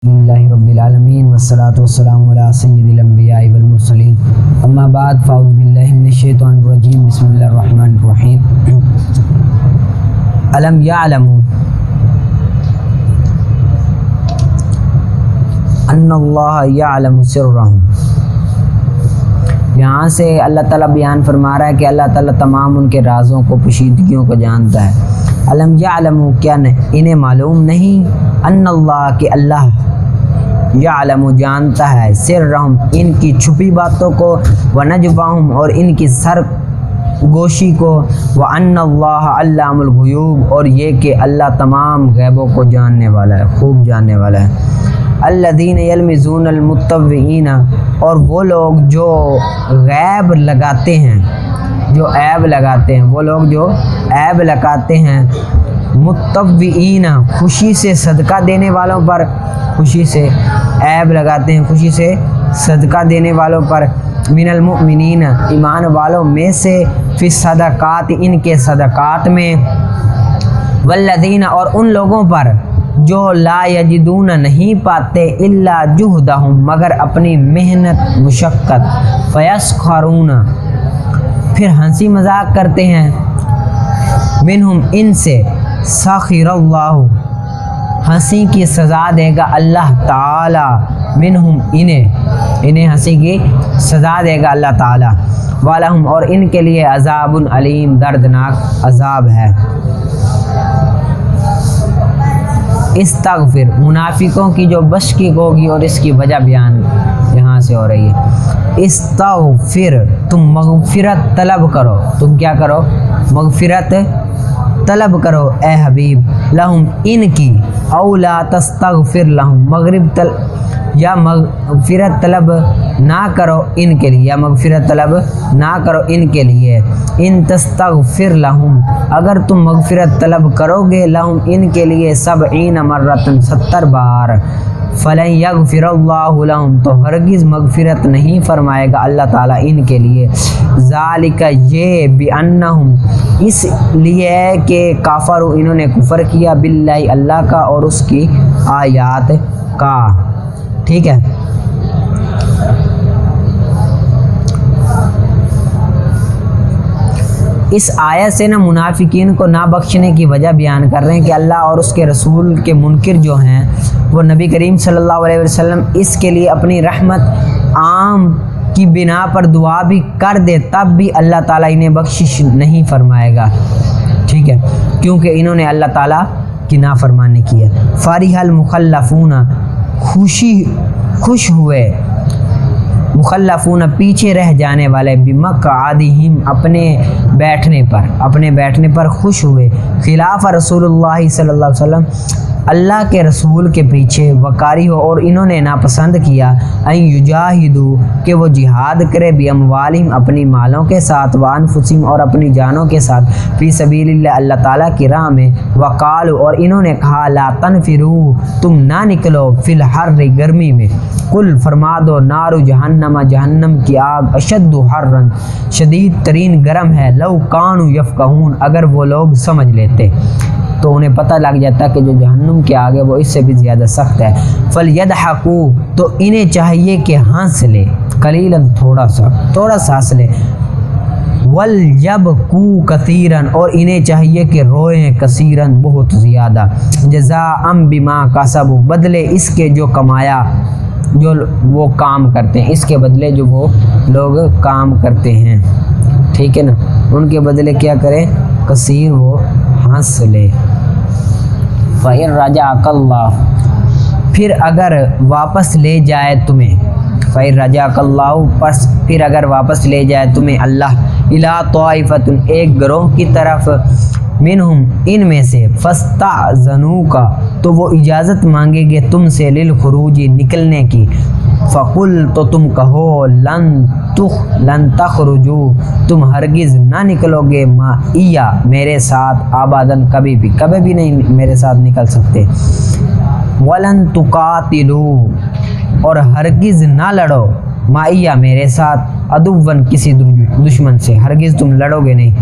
للہ رب العالمین والصلاة والسلام علی سید الانبیاء والمرسلین اما بعد فاعوذ باللہ من الشیطان الرجیم بسم اللہ الرحمن الرحیم الم یعلموا ان اللہ یعلم سرهم، یہاں سے اللہ تعالیٰ بیان فرما رہا ہے کہ اللہ تعالیٰ تمام ان کے رازوں کو پوشیدگیوں کو جانتا ہے۔ الم یعلموا، کیا انہیں معلوم نہیں، ان اللہ کہ اللہ یعلم جانتا ہے، سرهم ان کی چھپی باتوں کو، ونجواہم اور ان کی سر گوشی کو، وان اللہ علام الغیوب اور یہ کہ اللہ تمام غیبوں کو جاننے والا ہے، خوب جاننے والا ہے۔ الذین یلمزون المطوعین، اور وہ لوگ جو غیب لگاتے ہیں، جو عیب لگاتے ہیں، وہ لوگ جو عیب لگاتے ہیں، مطوعین خوشی سے صدقہ دینے والوں پر، خوشی سے عیب لگاتے ہیں، خوشی سے صدقہ دینے والوں پر، من المؤمنین ایمان والوں میں سے، فی الصدقات ان کے صدقات میں، والذین اور ان لوگوں پر جو لا یجدون نہیں پاتے الا جہدہم مگر اپنی محنت مشقت، فیسخرون پھر ہنسی مذاق کرتے ہیں، منہم ان سے، سخر اللہ ہنسی کی سزا دے گا اللہ تعالی، منہم انہیں ہنسی کی سزا دے گا اللہ تعالی، وَلَهُمْ اور ان کے لیے عذاب علیم دردناک عذاب ہے۔ استغفر منافقوں کی جو بش کی ہوگی اور اس کی وجہ بیان یہاں سے ہو رہی ہے۔ استغفر تم مغفرت طلب کرو، تم کیا کرو؟ مغفرت طلب کرو اے حبیب، لہم ان کی، او لا تستغفر لہم یا مغفرت طلب نہ کرو ان کے لیے، یا مغفرت طلب نہ کرو ان کے لیے، ان تستغفر لہم اگر تم مغفرت طلب کرو گے، لہم ان کے لیے 70 مرتن 70 بار، فلن یغفر اللہ لہم تو ہرگز مغفرت نہیں فرمائے گا اللہ تعالیٰ ان کے لیے، ذالک یہ بانہم اس لیے کہ کافروا انہوں نے کفر کیا، باللہ اللہ کا اور اس کی آیات کا۔ ٹھیک ہے، اس آیت سے منافقین کو نہ بخشنے کی وجہ بیان کر رہے ہیں کہ اللہ اور اس کے رسول کے منکر جو ہیں وہ نبی کریم صلی اللہ علیہ وسلم اس کے لیے اپنی رحمت عام کی بنا پر دعا بھی کر دے تب بھی اللہ تعالیٰ انہیں بخشش نہیں فرمائے گا، ٹھیک ہے، کیونکہ انہوں نے اللہ تعالیٰ کی نافرمانی کی ہے۔ فرح المخلفون خوش ہوئے، مخلفون پیچھے رہ جانے والے، بمقعدہم اپنے بیٹھنے پر خوش ہوئے، خلاف رسول اللہ صلی اللہ علیہ وسلم اللہ کے رسول کے پیچھے، وقاری ہو اور انہوں نے ناپسند کیا، ان یجاہدو کہ وہ جہاد کرے، باموالہم اپنی مالوں کے ساتھ، وانفسہم اور اپنی جانوں کے ساتھ، فی سبیل اللہ اللہ تعالیٰ کی راہ میں، وقالو اور انہوں نے کہا، لا تنفروا تم نہ نکلو، فی الحر گرمی میں، قل فرما دو، نار جہنم جہنم کی آگ، اشد حرا شدید ترین گرم ہے، لو کانوا یفقہون اگر وہ لوگ سمجھ لیتے تو انہیں پتہ لگ جاتا کہ جو جہنم کے آگے وہ اس سے بھی زیادہ سخت ہے۔ فَلْيَضْحَكُوا تو انہیں چاہیے کہ ہنس لے، قلیلاً تھوڑا سا ہنس لے، وَلْيَبْكُوا كَثِيرًا اور انہیں چاہیے کہ روئیں، کثیراً بہت زیادہ، جَزَاءً بِمَا كَسَبُوا بدلے اس کے جو کمایا، جو وہ کام کرتے ہیں، اس کے بدلے جو وہ لوگ کام کرتے ہیں، ٹھیک ہے نا، ان کے بدلے کیا کریں؟ کثیر وہ ہنس لے۔ فَإِن رَجَعَكَ اللَّهُ پھر اگر واپس لے جائے تمہیں، فَإِن رَجَعَكَ اللَّهُ پس پھر اگر واپس لے جائے تمہیں اللہ، إِلَىٰ طَائِفَةٍ ایک گروہ کی طرف، منہم ان میں سے، فَاسْتَأْذَنُوكَ تو وہ اجازت مانگیں گے تم سے، للخروج نکلنے کی، فقل تو تم کہو، لن تخرجوا تم ہرگز نہ نکلو گے، معیّ میرے ساتھ، آباداً کبھی بھی نہیں میرے ساتھ نکل سکتے، ولن تقاتلوا اور ہرگز نہ لڑو، معیّ میرے ساتھ، عدوًا کسی دشمن سے، ہرگز تم لڑو گے نہیں۔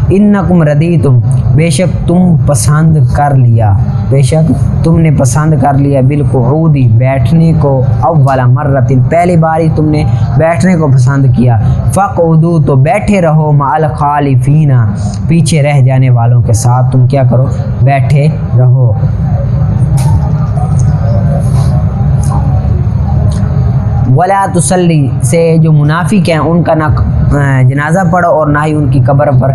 انکم ردیتم بے شک تم پسند کر لیا، بے شک تم نے پسند کر لیا بالقعودی بیٹھنے کو، اول مرۃ پہلی باری تم نے بیٹھنے کو پسند کیا، فقعدوا تو بیٹھے رہو، مع الخالفین پیچھے رہ جانے والوں کے ساتھ تم کیا کرو، بیٹھے رہو۔ ولا تصلی سے جو منافق ہیں ان کا نہ جنازہ پڑھو اور نہ ہی ان کی قبر پر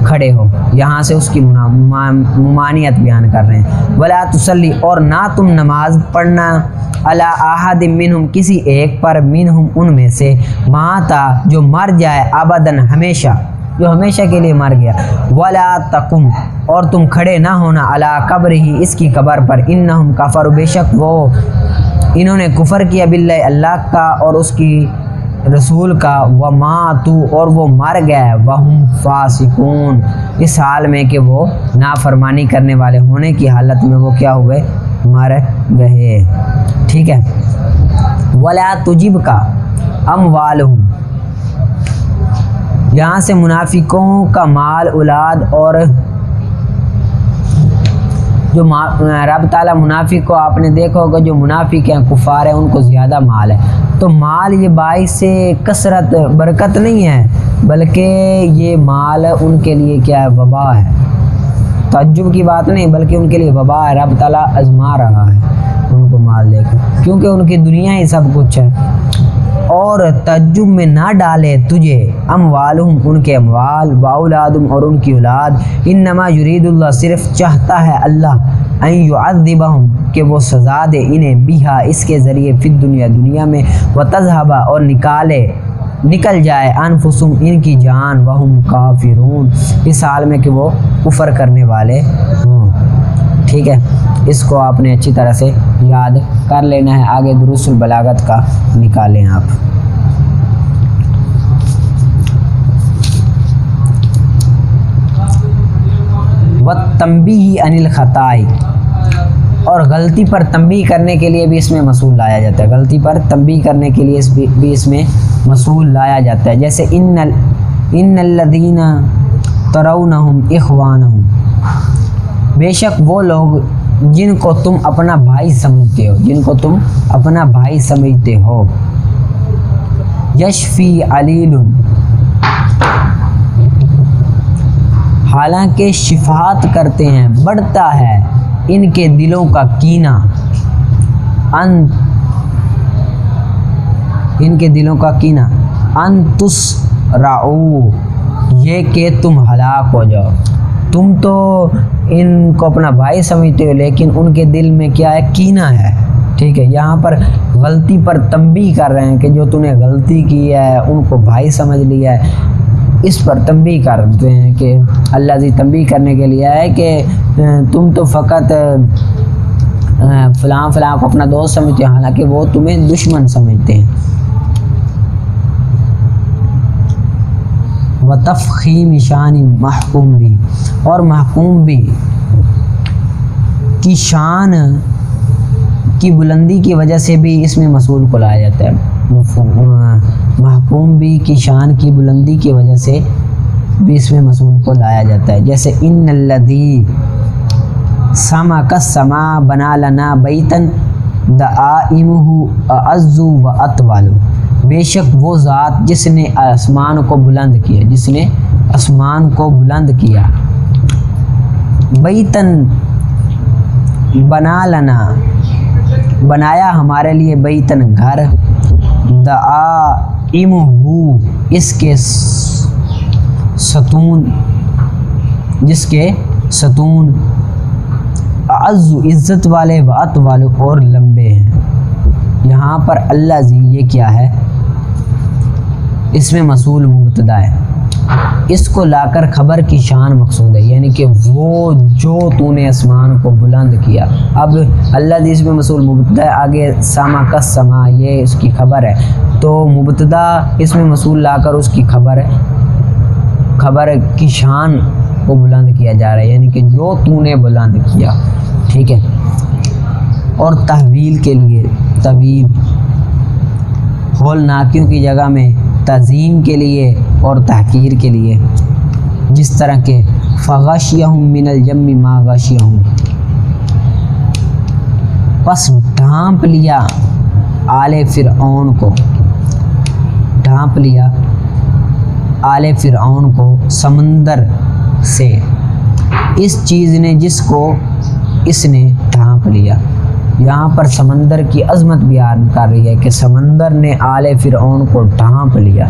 کھڑے ہو، یہاں سے اس کی ممانعت بیان کر رہے ہیں۔ ولا تصلی اور نہ تم نماز پڑھنا، علی احد منہم کسی ایک پر، منہم ان میں سے، ماتا جو مر جائے، ابداً ہمیشہ، جو ہمیشہ کے لیے مر گیا۔ ولا تقم اور تم کھڑے نہ ہونا، علی قبرہ اس کی قبر پر، انہم کفروا بے شک وہ انہوں نے کفر کیا، باللہ اللہ کا اور اس کی رسول کا، وماتوا اور وہ مر گئے، وہم فاسقون اس حال میں کہ وہ نافرمانی کرنے والے ہونے کی حالت میں وہ کیا ہوئے، مر گئے۔ ٹھیک ہے۔ ولا تجبک اموالہم یہاں سے منافقوں کا مال اولاد، اور جو رب تعالیٰ منافق کو آپ نے دیکھا ہوگا، جو منافق ہیں کفار ہیں ان کو زیادہ مال ہے، تو مال یہ باعث کثرت برکت نہیں ہے، بلکہ یہ مال ان کے لیے کیا ہے، وبا ہے۔ تعجب کی بات نہیں، بلکہ ان کے لیے وبا ہے، رب تعالیٰ آزما رہا ہے ان کو مال دے کر، کیونکہ ان کی دنیا ہی سب کچھ ہے۔ اور تعجب میں نہ ڈالے تجھے، اموالہم ان کے اموال، واولادہم اور ان کی اولاد، انما یرید اللہ صرف چاہتا ہے اللہ، ان یعذبہم کہ وہ سزا دے انہیں، بہا اس کے ذریعے، فی الدنیا دنیا میں، وتذہب اور نکل جائے، انفسہم ان کی جان، وہم کافرون اس حال میں کہ وہ کفر کرنے والے ہوں۔ ٹھیک ہے، اس کو آپ نے اچھی طرح سے یاد کر لینا ہے، آگے دروس البلاغت کا نکالیں آپ۔ وَالتَّنبِیہ عَنِ الْخَطَاءِ اور غلطی پر تنبیہ کرنے کے لیے بھی اس میں مصول لایا جاتا ہے، غلطی پر تنبیہ کرنے کے لیے بھی اس میں مصول لایا جاتا ہے، جیسے ان الذین ترونہم اخوانہم بے شک وہ لوگ جن کو تم اپنا بھائی سمجھتے ہو، جن کو تم اپنا بھائی سمجھتے ہو، یشفی علیل حالانکہ شفاعت کرتے ہیں، بڑھتا ہے ان کے دلوں کا کینہ، ان کے دلوں کا کینہ، ان تسرعوا یہ کہ تم ہلاک ہو جاؤ۔ تم تو ان کو اپنا بھائی سمجھتے ہو لیکن ان کے دل میں کیا ہے، کینہ ہے۔ ٹھیک ہے، یہاں پر غلطی پر تنبیہ کر رہے ہیں کہ جو تم نے غلطی کی ہے، ان کو بھائی سمجھ لیا ہے، اس پر تنبیہ کرتے ہیں کہ اللہ جی تنبیہ کرنے کے لیے ہے کہ تم تو فقط فلاں کو اپنا دوست سمجھتے ہیں، حالانکہ وہ تمہیں دشمن سمجھتے ہیں۔ وتفخیم شان محکوم بھی اور محکوم بھی کی شان کی بلندی کی وجہ سے بھی اس میں مصول کو لایا جاتا ہے، محکوم بھی کی شان کی بلندی کی وجہ سے بھی اس میں مصول کو لایا جاتا ہے، جیسے ان الذی سمک السماء بنا لنا بیتا دعائمہ اعز و اطول بے شک وہ ذات جس نے آسمان کو بلند کیا، جس نے آسمان کو بلند کیا، بیتن بنا لنا بنایا ہمارے لیے، بیتن گھر، دعائمہ اس کے ستون، جس کے ستون، اعز عزت والے، و اطول اور لمبے ہیں۔ یہاں پر اللہ زی یہ کیا ہے، اس میں مصول مبتدا ہے، اس کو لا کر خبر کی شان مقصود ہے، یعنی کہ وہ جو تو نے آسمان کو بلند کیا۔ اب اللہ جس میں مصول مبتدا ہے، آگے سما کا سما یہ اس کی خبر ہے، تو مبتدا اس میں مصول لا کر اس کی خبر کی شان کو بلند کیا جا رہا ہے، یعنی کہ جو تو نے بلند کیا۔ ٹھیک ہے، اور تحویل کے لیے طویل ہول ناکیوں کی جگہ میں تعظیم کے لیے اور تحقیر کے لیے، جس طرح کہ فغشیہم من الیم ما غشیہم، پس ڈھانپ لیا آل فرعون کو، ڈھانپ لیا آل فرعون کو سمندر سے اس چیز نے جس کو اس نے ڈھانپ لیا۔ یہاں پر سمندر کی عظمت بیان کر رہی ہے کہ سمندر نے آل فرعون کو ڈھانپ لیا۔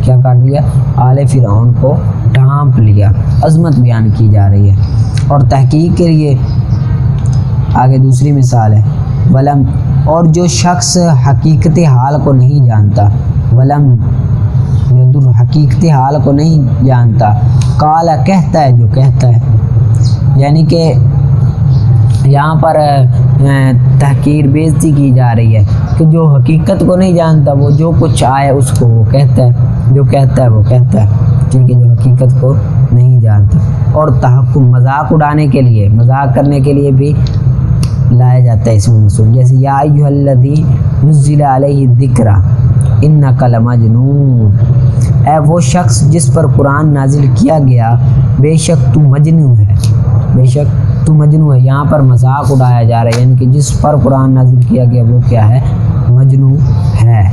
کیا کر لیا؟ آل فرعون کو ڈھانپ لیا، عظمت بیان کی جا رہی ہے۔ اور تحقیق کے لیے آگے دوسری مثال ہے، ولم، اور جو شخص حقیقت حال کو نہیں جانتا، ولم یدر، حقیقت حال کو نہیں جانتا، قال، کہتا ہے، جو کہتا ہے، یعنی کہ یہاں پر تحقیر بیزتی کی جا رہی ہے کہ جو حقیقت کو نہیں جانتا وہ جو کچھ آئے اس کو وہ کہتا ہے، جو کہتا ہے وہ کہتا ہے، ٹھیک ہے، جو حقیقت کو نہیں جانتا۔ اور تحکم، مذاق اڑانے کے لیے، مذاق کرنے کے لیے بھی لایا جاتا ہے اس میں مسئول، جیسے یا ایھا الذی نزل علیہ الذکر انک لمجنون، اے وہ شخص جس پر قرآن نازل کیا گیا بے شک تو مجنون ہے، بے شک تو مجنون ہے۔ یہاں پر مذاق اڑایا جا رہا ہے، یعنی کہ جس پر قرآن نازل کیا گیا وہ کیا ہے؟ مجنون ہے،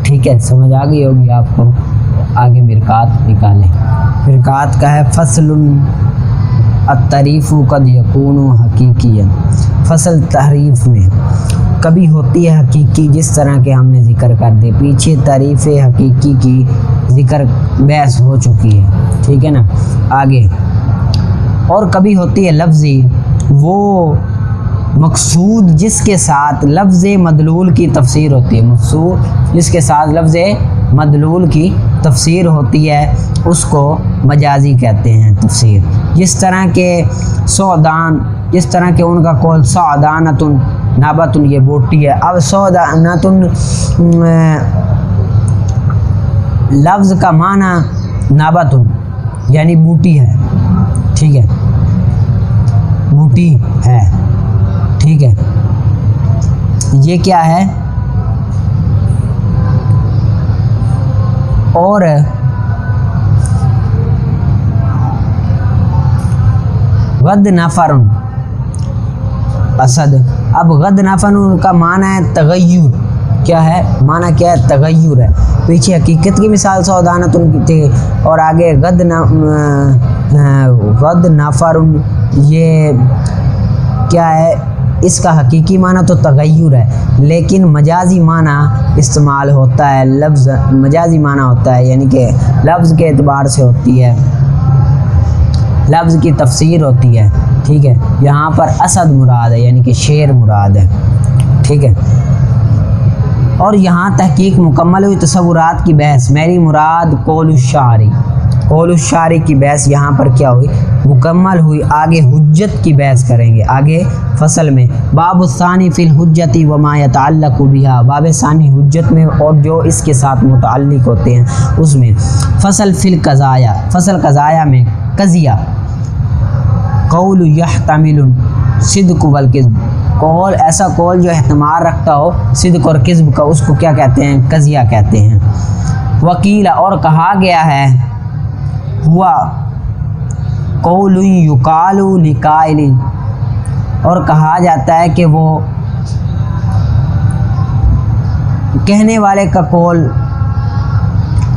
ٹھیک ہے، سمجھ آ گئی ہوگی آپ کو۔ آگے مرکات نکالیں، مرکات کا ہے فصل التعریف قد یکون حقیقیا، فصل تعریف میں کبھی ہوتی ہے حقیقی، جس طرح کہ ہم نے ذکر کر دے، پیچھے تعریف حقیقی کی ذکر بحث ہو چکی ہے، ٹھیک ہے نا۔ آگے، اور کبھی ہوتی ہے لفظی، وہ مقصود جس کے ساتھ لفظ مدلول کی تفسیر ہوتی ہے، مقصود جس کے ساتھ لفظ مدلول کی تفسیر ہوتی ہے اس کو مجازی کہتے ہیں تفسیر، جس طرح کہ سودان، جس طرح کہ ان کا قول سعدانتن نابتن، یہ بوٹی ہے۔ اب سعدانتن لفظ کا معنی نابتن یعنی بوٹی ہے، ٹھیک ہے، بوٹی ہے، ٹھیک ہے، یہ کیا ہے؟ اور غد نفر اسد، اب غد نفر کا معنی ہے تغیر، کیا ہے معنی؟ کیا ہے؟ تغیر ہے۔ پیچھے حقیقت کی مثال سودانت ان کی تھی، اور آگے غد نفر، یہ کیا ہے؟ اس کا حقیقی معنی تو تغیر ہے، لیکن مجازی معنی استعمال ہوتا ہے، لفظ مجازی معنی ہوتا ہے، یعنی کہ لفظ کے اعتبار سے ہوتی ہے، لفظ کی تفسیر ہوتی ہے، ٹھیک ہے۔ یہاں پر اسد مراد ہے، یعنی کہ شیر مراد ہے، ٹھیک ہے۔ اور یہاں تحقیق مکمل ہوئی، تصورات کی بحث، میری مراد قول الشاعری، قول الشاعری کی بحث یہاں پر کیا ہوئی؟ مکمل ہوئی۔ آگے حجت کی بحث کریں گے، آگے فصل میں باب الثانی فی الحجت وما یتعلق بها، باب ثانی حجت میں اور جو اس کے ساتھ متعلق ہوتے ہیں اس میں۔ فصل فی القضایا، فصل قضایا میں قضیہ، قول یحتمل صدق والکذب، قول ایسا قول جو احتمال رکھتا ہو صدق اور کذب کا، اس کو کیا کہتے ہیں؟ قضیہ کہتے ہیں۔ وکیل، اور کہا گیا ہے، ہوا قول یقال لقائل، اور کہا جاتا ہے کہ وہ کہنے والے کا قول،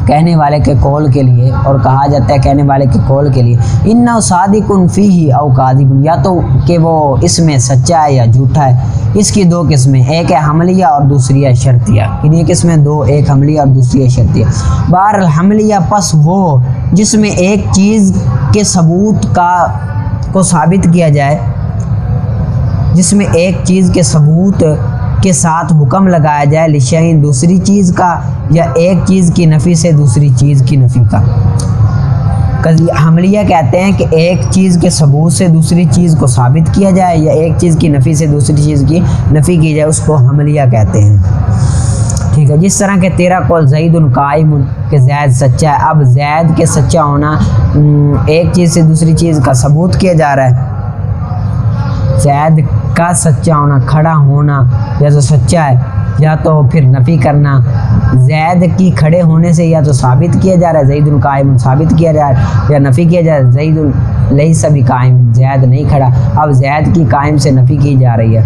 کہنے والے کے قول کے لیے، اور کہا جاتا ہے کہنے والے کے قول کے لیے انہ صادق فیہ او کاذب، یا تو کہ وہ اس میں سچا ہے یا جھوٹا ہے۔ اس کی دو قسمیں، ایک ہے حملیہ اور دوسری ہے شرطیہ۔ کنہیں قسمیں؟ دو، ایک حملیہ اور دوسری ہے شرطیہ۔ بہر الحملیہ، پس وہ جس میں ایک چیز کے ثبوت کو ثابت کیا جائے، جس میں ایک چیز کے ثبوت کے ساتھ حکم لگایا جائے لشیء دوسری چیز کا، یا ایک چیز کی نفی سے دوسری چیز کی نفی کا۔ حملیہ کہتے ہیں کہ ایک چیز کے ثبوت سے دوسری چیز کو ثابت کیا جائے، یا ایک چیز کی نفی سے دوسری چیز کی نفی کی جائے، اس کو حملیہ کہتے ہیں، ٹھیک ہے۔ جس طرح کہ تیرا قول زید قائم، کہ زید سچا ہے۔ اب زید کے سچا ہونا، ایک چیز سے دوسری چیز کا ثبوت کیا جا رہا ہے، زید کا سچا ہونا، کھڑا ہونا، یا تو سچا ہے یا تو پھر نفی کرنا، زید کی کھڑے ہونے سے یا تو ثابت کیا جا رہا ہے زید قائم ثابت کیا جا رہا ہے، یا نفی کیا جا رہا ہے زید لیس بقائم زید نہیں کھڑا. اب زید کی قائم سے نفی کی جا رہی ہے،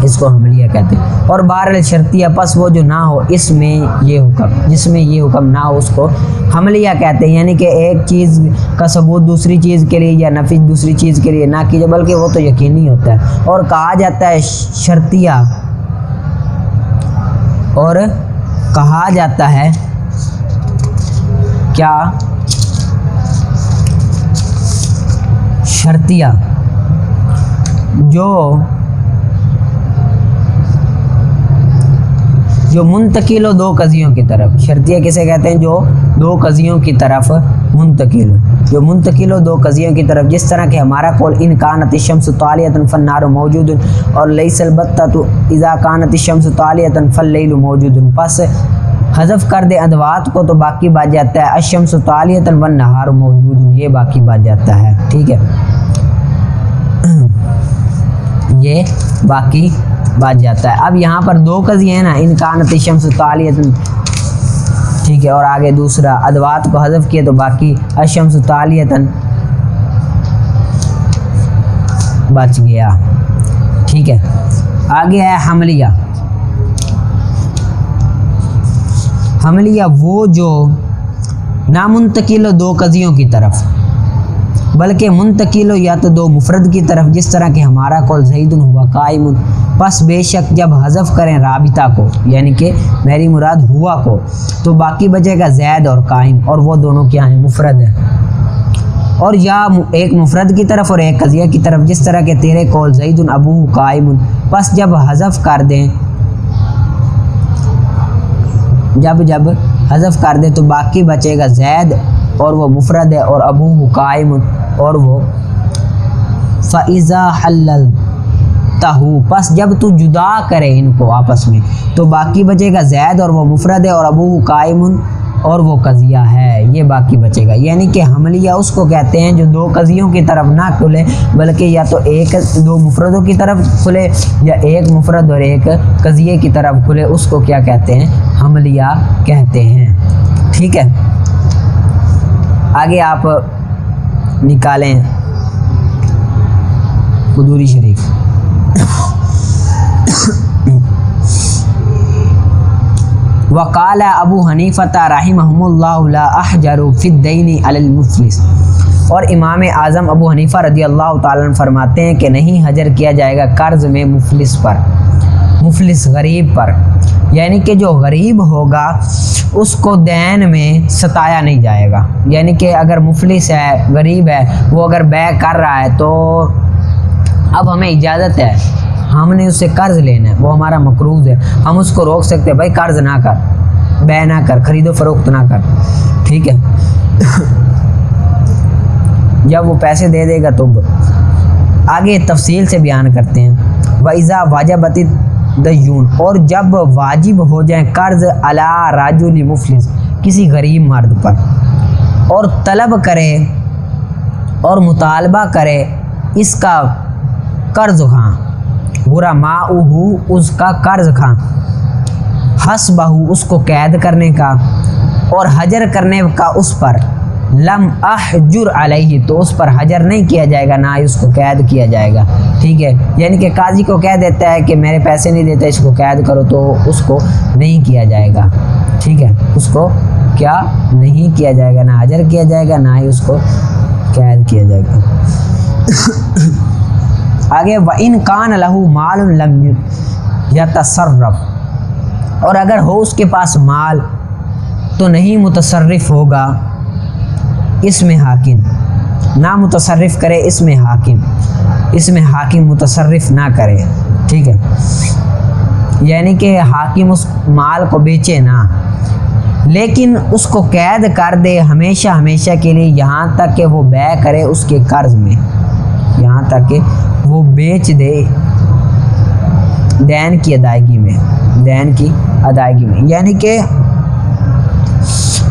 اس کو حملیہ کہتے ہیں. اور بہرحال شرطیہ پس وہ جو نہ ہو اس میں یہ حکم، جس میں یہ حکم نہ ہو اس کو حملیہ کہتے ہیں. یعنی کہ ایک چیز کا ثبوت دوسری چیز کے لیے یا نفی دوسری چیز کے لیے نہ کیجیے، بلکہ وہ تو یقینی ہوتا ہے. اور کہا جاتا ہے شرطیہ، اور کہا جاتا ہے کیا شرطیہ جو منتقل ہو دو قضیوں کی طرف. شرطیہ کسے کہتے ہیں؟ جو دو قضیوں کی طرف منتقل ہو، جو منتقل ہو دو قضیوں کی طرف. جس طرح کہ ہمارا قول ان کانت الشمس طالیۃ فالنار موجود اور لیس البتۃ اذا کانت الشمس طالیۃ فاللیل موجود. پس حذف کر دے ادوات کو تو باقی بات جاتا ہے الشمس طالیۃ والنہار موجود، یہ باقی بات جاتا ہے. ٹھیک ہے، یہ باقی بات جاتا ہے. اب یہاں پر دو قضیے ہیں نا، ان کانت الشمس طالیۃ، ٹھیک ہے، اور آگے دوسرا ادوات کو حذف کیے تو باقی الشمس طالیۃ بچ گیا. ٹھیک ہے، آگے ہے حملیہ. حملیہ وہ جو نامنتقل ہو دو قضیوں کی طرف، بلکہ منتقل ہو یا تو دو مفرد کی طرف. جس طرح کہ ہمارا قول زید ہوا قائم، پس بے شک جب حذف کریں رابطہ کو یعنی کہ میری مراد ہوا کو تو باقی بچے گا زید اور قائم، اور وہ دونوں کیا ہیں؟ مفرد ہیں. اور یا ایک مفرد کی طرف اور ایک قضیہ کی طرف. جس طرح کہ تیرے قول زید ابوہ قائم، پس جب حذف کر دیں، جب حذف کر دیں تو باقی بچے گا زید اور وہ مفرد ہے، اور ابوہ قائم اور وہ فَإِذَا حَلَّلْتَهُ، پس جب تو جدا کرے ان کو آپس میں تو باقی بچے گا زید اور وہ مفرد ہے، اور ابوہ قائم اور وہ قضیہ ہے، یہ باقی بچے گا. یعنی کہ حملیہ اس کو کہتے ہیں جو دو قضیوں کی طرف نہ کھلے، بلکہ یا تو ایک دو مفردوں کی طرف کھلے یا ایک مفرد اور ایک قضیے کی طرف کھلے. اس کو کیا کہتے ہیں؟ حملیہ کہتے ہیں. ٹھیک ہے، آگے آپ نکالیں قدوری شریف. وقال ابو حنیفہ رحمہ اللہ لا احجر فی الدین علی المفلس، اور امام اعظم ابو حنیفہ رضی اللہ تعالیٰ عنہ فرماتے ہیں کہ نہیں حجر کیا جائے گا قرض میں مفلس پر، مفلس غریب پر. یعنی کہ جو غریب ہوگا اس کو دین میں ستایا نہیں جائے گا. یعنی کہ اگر مفلس ہے، غریب ہے، وہ اگر بے کر رہا ہے تو اب ہمیں اجازت ہے، ہم نے اس سے قرض لینا ہے، وہ ہمارا مقروض ہے، ہم اس کو روک سکتے ہیں بھائی قرض نہ کر، بے نہ کر، خرید و فروخت نہ کر. ٹھیک ہے، جب وہ پیسے دے دے گا تو آگے تفصیل سے بیان کرتے ہیں. وَإِذَا وَجَبَتِ الدَّيُّونُ، اور جب واجب ہو جائیں قرض عَلَى رَجُلِ مفلس، کسی غریب مرد پر، اور طلب کرے اور مطالبہ کرے اس کا قرض خواں، برا ماؤہ اس کا قرض خواں، حسبہ اس کو قید کرنے کا اور حجر کرنے کا اس پر، لم احجر علیہ تو اس پر حجر نہیں کیا جائے گا، نہ ہی اس کو قید کیا جائے گا. ٹھیک ہے، یعنی کہ قاضی کو کہہ دیتا ہے کہ میرے پیسے نہیں دیتے اس کو قید کرو تو اس کو نہیں کیا جائے گا. ٹھیک ہے، اس کو کیا نہیں کیا جائے گا، نہ حجر کیا جائے گا نہ ہی اس کو قید کیا جائے گا. آگے وَإِن كَانَ لَهُ مَالٌ لَمْ يَتَصَرَّفْ، اور اگر ہو اس کے پاس مال تو نہیں متصرف ہوگا اس میں حاکم، نہ متصرف کرے اس میں حاکم، اس میں حاکم متصرف نہ کرے. ٹھیک ہے، یعنی کہ حاکم اس مال کو بیچے نہ، لیکن اس کو قید کر دے ہمیشہ ہمیشہ کے لیے، یہاں تک کہ وہ بے کرے اس کے قرض میں، یہاں تک کہ وہ بیچ دے دین کی ادائیگی میں، دین کی ادائیگی میں. یعنی کہ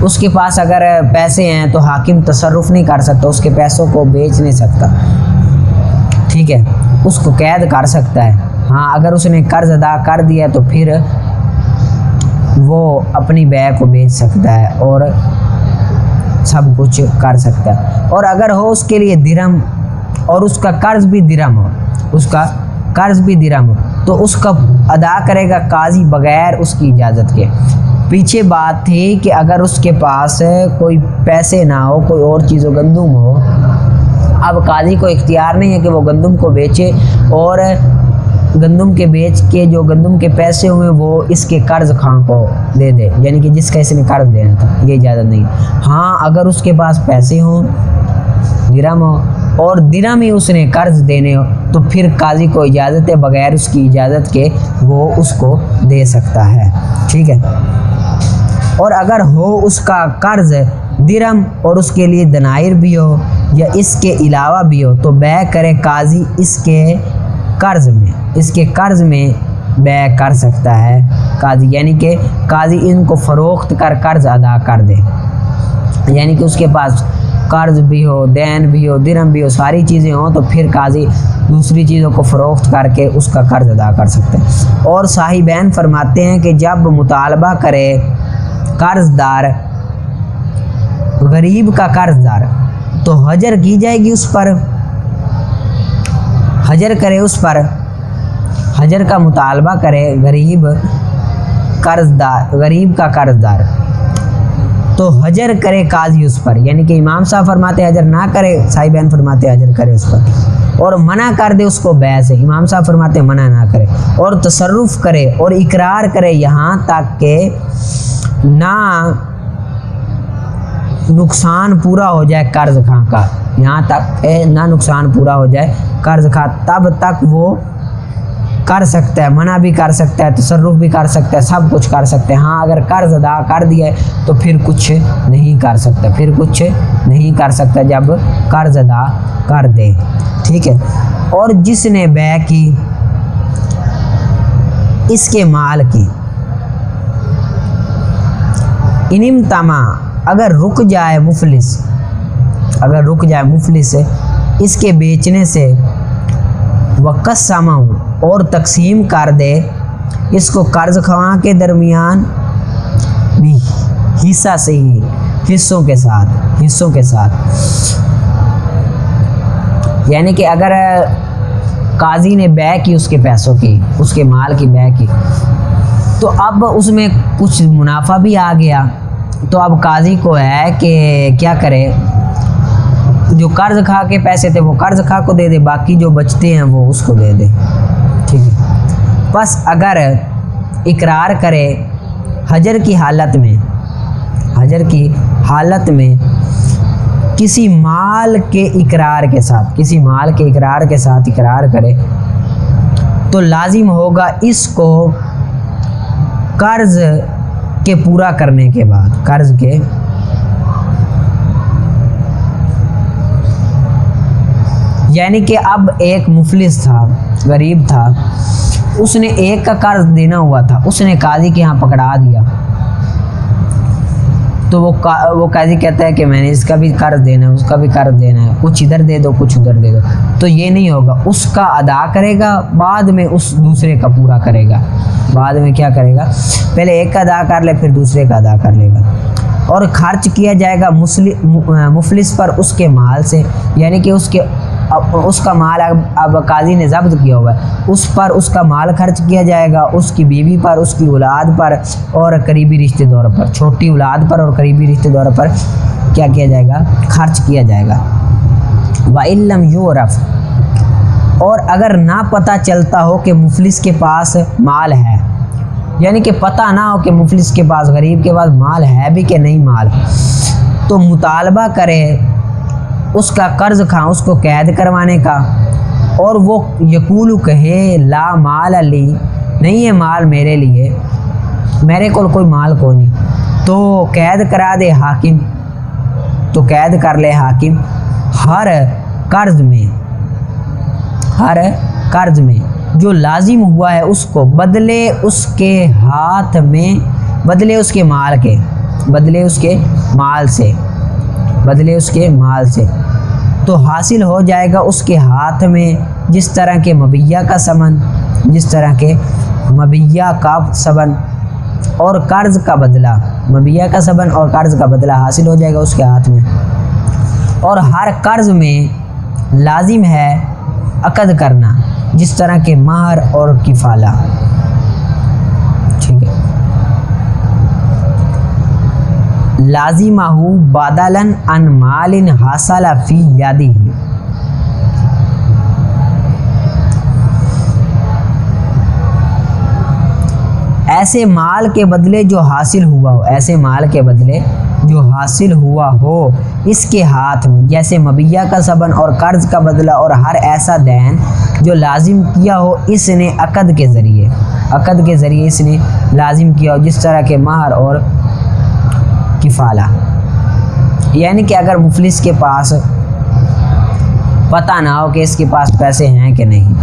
اس کے پاس اگر پیسے ہیں تو حاکم تصرف نہیں کر سکتا، اس کے پیسوں کو بیچ نہیں سکتا. ٹھیک ہے، اس کو قید کر سکتا ہے. ہاں اگر اس نے قرض ادا کر دیا تو پھر وہ اپنی بے کو بیچ سکتا ہے اور سب کچھ کر سکتا ہے۔ اور اگر ہو اس کے لیے درہم اور اس کا قرض بھی درہم ہو، اس کا قرض بھی درہم ہو، تو اس کا ادا کرے گا قاضی بغیر اس کی اجازت کے۔ پیچھے بات تھی کہ اگر اس کے پاس کوئی پیسے نہ ہو، کوئی اور چیز ہو، گندم ہو، اب قاضی کو اختیار نہیں ہے کہ وہ گندم کو بیچے اور گندم کے بیچ کے جو گندم کے پیسے ہوئے وہ اس کے قرض خواہ کو دے دے، یعنی کہ جس کا اس نے قرض دینا تھا، یہ اجازت نہیں۔ ہاں اگر اس کے پاس پیسے ہوں، درہم ہو، اور درہم ہی اس نے قرض دینے ہو، تو پھر قاضی کو اجازت ہے بغیر اس کی اجازت کے وہ اس کو دے سکتا ہے، ٹھیک ہے۔ اور اگر ہو اس کا قرض درہم اور اس کے لیے دنائر بھی ہو یا اس کے علاوہ بھی ہو، تو بے کرے قاضی اس کے قرض میں بے کر سکتا ہے قاضی، یعنی کہ قاضی ان کو فروخت کر قرض ادا کر دے، یعنی کہ اس کے پاس قرض بھی ہو، دین بھی ہو، درہم بھی ہو، ساری چیزیں ہوں، تو پھر قاضی دوسری چیزوں کو فروخت کر کے اس کا قرض ادا کر سکتے ہیں۔ اور صاحبین فرماتے ہیں کہ جب مطالبہ کرے قرض دار غریب کا قرض دار، تو حجر کی جائے گی اس پر، حجر کرے اس پر، حجر کا مطالبہ کرے غریب کا قرض دار، تو حجر کرے قاضی اس پر، یعنی کہ امام صاحب فرماتے حجر نہ کرے، صاحبین فرماتے حجر کرے اس پر، اور منع کر دے اس کو بے سے، امام صاحب فرماتے منع نہ کرے، اور تصرف کرے اور اقرار کرے یہاں تک کہ نہ نقصان پورا ہو جائے قرض خواہ کا، یہاں تک نہ نقصان پورا ہو جائے قرض خواہ، تب تک وہ کر سکتا ہے، منع بھی کر سکتا ہے، تصرف بھی کر سکتا ہے، سب کچھ کر سکتا ہے۔ ہاں اگر قرض ادا کر دیا ہے تو پھر کچھ نہیں کر سکتا، جب قرض ادا کر دے، ٹھیک ہے۔ اور جس نے بے کی اس کے مال کی، انمتما اگر رک جائے مفلس اس کے بیچنے سے، وقسمہ اور تقسیم کر دے اس کو قرض خواہ کے درمیان بھی حصہ سے ہی، حصوں کے ساتھ، یعنی کہ اگر قاضی نے بے کی اس کے پیسوں کی، اس کے مال کی بے کی، تو اب اس میں کچھ منافع بھی آ گیا، تو اب قاضی کو ہے کہ کیا کرے، جو قرض خواہ کے پیسے تھے وہ قرض خواہ کو دے دے، باقی جو بچتے ہیں وہ اس کو دے دے، ٹھیک ہے۔ بس اگر اقرار کرے حجر کی حالت میں کسی مال کے اقرار کے ساتھ اقرار کرے، تو لازم ہوگا اس کو قرض کے پورا کرنے کے بعد، یعنی کہ اب ایک مفلس تھا، غریب تھا، اس نے ایک کا قرض دینا ہوا تھا، اس نے قاضی کے ہاں پکڑا دیا، تو وہ قاضی کہتا ہے کہ میں نے اس کا بھی قرض دینا ہے، اس کا بھی قرض دینا ہے، کچھ ادھر دے دو کچھ ادھر دے دو، تو یہ نہیں ہوگا، اس کا ادا کرے گا، بعد میں اس دوسرے کا پورا کرے گا، بعد میں کیا کرے گا، پہلے ایک کا ادا کر لے پھر دوسرے کا ادا کر لے گا۔ اور خرچ کیا جائے گا مفلس پر اس کے مال سے، یعنی کہ اس کا مال اب قاضی نے ضبط کیا ہوا ہے، اس پر اس کا مال خرچ کیا جائے گا، اس کی بیوی پر، اس کی اولاد پر اور قریبی رشتہ داروں پر، چھوٹی اولاد پر اور قریبی رشتہ داروں پر کیا کیا جائے گا، خرچ کیا جائے گا۔ وَإِن لَّمْ يُعْرَفْ اور اگر نہ پتہ چلتا ہو کہ مفلس کے پاس مال ہے، یعنی کہ پتہ نہ ہو کہ مفلس کے پاس، غریب کے پاس مال ہے بھی کہ نہیں مال، تو مطالبہ کرے اس کا قرض خواہ اس کو قید کروانے کا، اور وہ یقول کہے لا مال علی، نہیں ہے مال میرے لیے، میرے کو کوئی مال کو نہیں، تو قید کرا دے حاکم، تو قید کر لے حاکم ہر قرض میں جو لازم ہوا ہے اس کو، بدلے اس کے مال سے، تو حاصل ہو جائے گا اس کے ہاتھ میں جس طرح کے مبیہ کا سمن، اور قرض کا بدلہ، مبیہ کا ثمن اور قرض کا بدلہ حاصل ہو جائے گا اس کے ہاتھ میں۔ اور ہر قرض میں لازم ہے عقد کرنا، جس طرح کہ مہر اور کفالہ، ٹھیک ہے۔ لازمہ بدلا عن مال حاصل فی یدہ، ایسے مال کے بدلے جو حاصل ہوا ہو، ایسے مال کے بدلے جو حاصل ہوا ہو اس کے ہاتھ میں، جیسے مبیہ کا ثمن اور قرض کا بدلہ اور ہر ایسا دین جو لازم کیا ہو اس نے عقد کے ذریعے اس نے لازم کیا ہو، جس طرح کے مہر اور کفالہ۔ یعنی کہ اگر مفلس کے پاس پتہ نہ ہو کہ اس کے پاس پیسے ہیں کہ نہیں،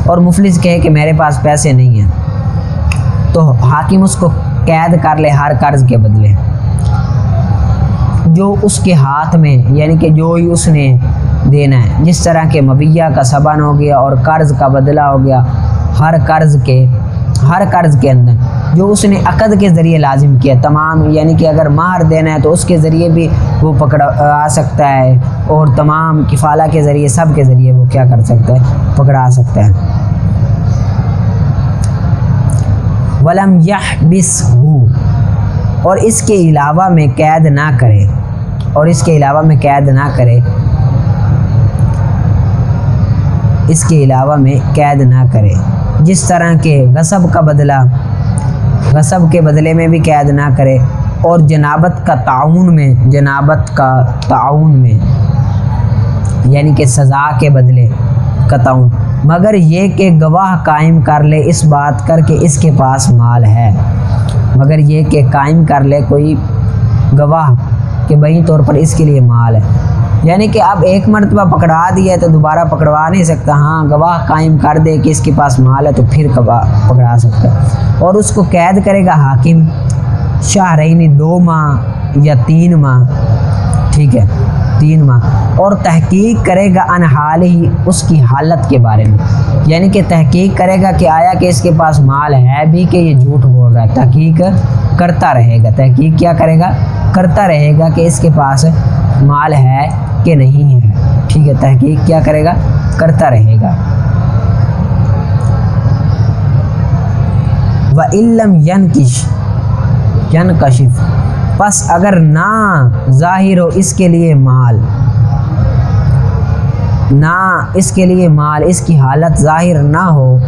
اور مفلس کہے کہ میرے پاس پیسے نہیں ہیں، تو حاکم اس کو قید کر لے ہر قرض کے بدلے، جو اس کے ہاتھ میں، یعنی کہ جو ہی اس نے دینا ہے، جس طرح کہ مبیہ کا ثمن ہو گیا اور قرض کا بدلہ ہو گیا، ہر قرض کے اندر جو اس نے عقد کے ذریعے لازم کیا تمام، یعنی کہ اگر مہر دینا ہے تو اس کے ذریعے بھی وہ پکڑا سکتا ہے، اور تمام کفالہ کے ذریعے، سب کے ذریعے وہ کیا کر سکتا ہے، پکڑا سکتا ہے۔ وَلَمْ يَحْبِسْهُ، اور اس کے علاوہ میں قید نہ کرے، جس طرح کہ غصب کے بدلے میں بھی قید نہ کرے، اور جنابت کا تعاون میں یعنی کہ سزا کے بدلے کا تعاون، مگر یہ کہ گواہ قائم کر لے اس بات کر کے اس کے پاس مال ہے، مگر یہ کہ قائم کر لے کوئی گواہ کہ بہی طور پر اس کے لیے مال ہے، یعنی کہ اب ایک مرتبہ پکڑا دیا تو دوبارہ پکڑوا نہیں سکتا، ہاں گواہ قائم کر دے کہ اس کے پاس مال ہے تو پھر پکڑا سکتا ہے۔ اور اس کو قید کرے گا حاکم شہرین 2 ماہ یا 3 ماہ، ٹھیک ہے، 3 ماہ، اور تحقیق کرے گا ان حال ہی، اس کی حالت کے بارے میں، یعنی کہ تحقیق کرے گا کہ آیا کہ اس کے پاس مال ہے بھی کہ یہ جھوٹ بول رہا ہے، تحقیق کرتا رہے گا، تحقیق کیا کرے گا، کرتا رہے گا کہ اس کے پاس مال ہے کہ نہیں ہے، ٹھیک ہے، تحقیق کیا کرے گا، کرتا رہے گا۔ وَإِن لَّمْ يَنْكَشِفْ، پس اگر نہ ظاہر ہو اس کے لیے مال، اس کی حالت ظاہر نہ ہو،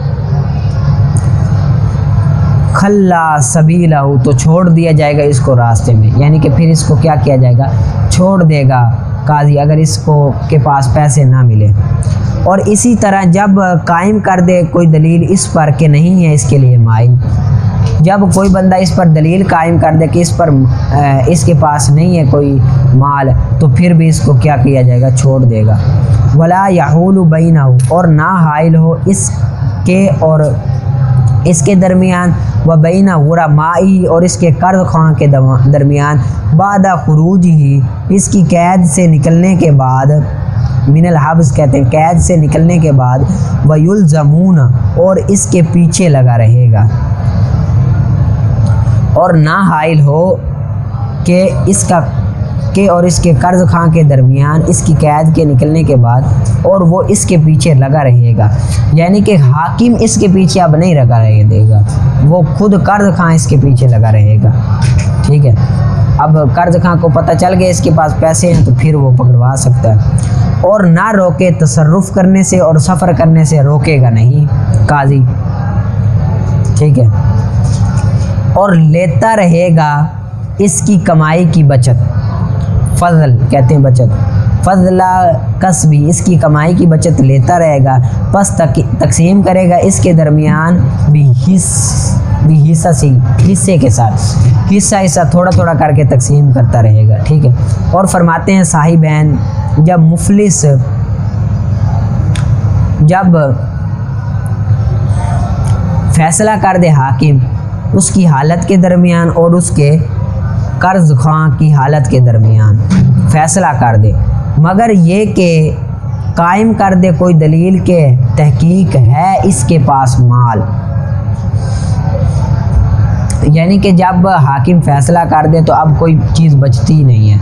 خلا سبیلہ، تو چھوڑ دیا جائے گا اس کو راستے میں، یعنی کہ پھر اس کو کیا کیا جائے گا، چھوڑ دے گا قاضی اگر اس کو کے پاس پیسے نہ ملے۔ اور اسی طرح جب قائم کر دے کوئی دلیل اس پر کہ نہیں ہے اس کے لیے مائل، جب کوئی بندہ اس پر دلیل قائم کر دے کہ اس کے پاس نہیں ہے کوئی مال، تو پھر بھی اس کو کیا کیا جائے گا، چھوڑ دے گا۔ ولا یحول بینہ، اور نہ حائل ہو اس کے اور اس کے درمیان، و بین غرمائی، اور اس کے قرض خواہ کے درمیان، بعد خروج ہی، اس کی قید سے نکلنے کے بعد، من الحبس کہتے ہیں قید سے نکلنے کے بعد، ویلزمون، اور اس کے پیچھے لگا رہے گا، اور نہ حائل ہو کہ اس کے قرض خواہ کے درمیان، اس کی قید کے نکلنے کے بعد، اور وہ اس کے پیچھے لگا رہے گا، یعنی کہ حاکم اس کے پیچھے اب نہیں لگا رہے دے گا، وہ خود قرض خواہ اس کے پیچھے لگا رہے گا، ٹھیک ہے۔ اب قرض خواہ کو پتہ چل گیا اس کے پاس پیسے ہیں تو پھر وہ پکڑوا سکتا ہے۔ اور نہ روکے تصرف کرنے سے اور سفر کرنے سے، روکے گا نہیں قاضی، ٹھیک ہے۔ اور لیتا رہے گا اس کی کمائی کی بچت، فضل کہتے ہیں بچت، فضل کسبی، اس کی کمائی کی بچت لیتا رہے گا، پس تقسیم کرے گا اس کے درمیان بھی حصے کے ساتھ، حصہ تھوڑا تھوڑا کر کے تقسیم کرتا رہے گا، ٹھیک ہے۔ اور فرماتے ہیں صاحبین، جب مفلس فیصلہ کر دے حاکم اس کی حالت کے درمیان اور اس کے قرض خواہ کی حالت کے درمیان فیصلہ کر دے، مگر یہ کہ قائم کر دے کوئی دلیل کے تحقیق ہے اس کے پاس مال، یعنی کہ جب حاکم فیصلہ کر دے تو اب کوئی چیز بچتی ہی نہیں ہے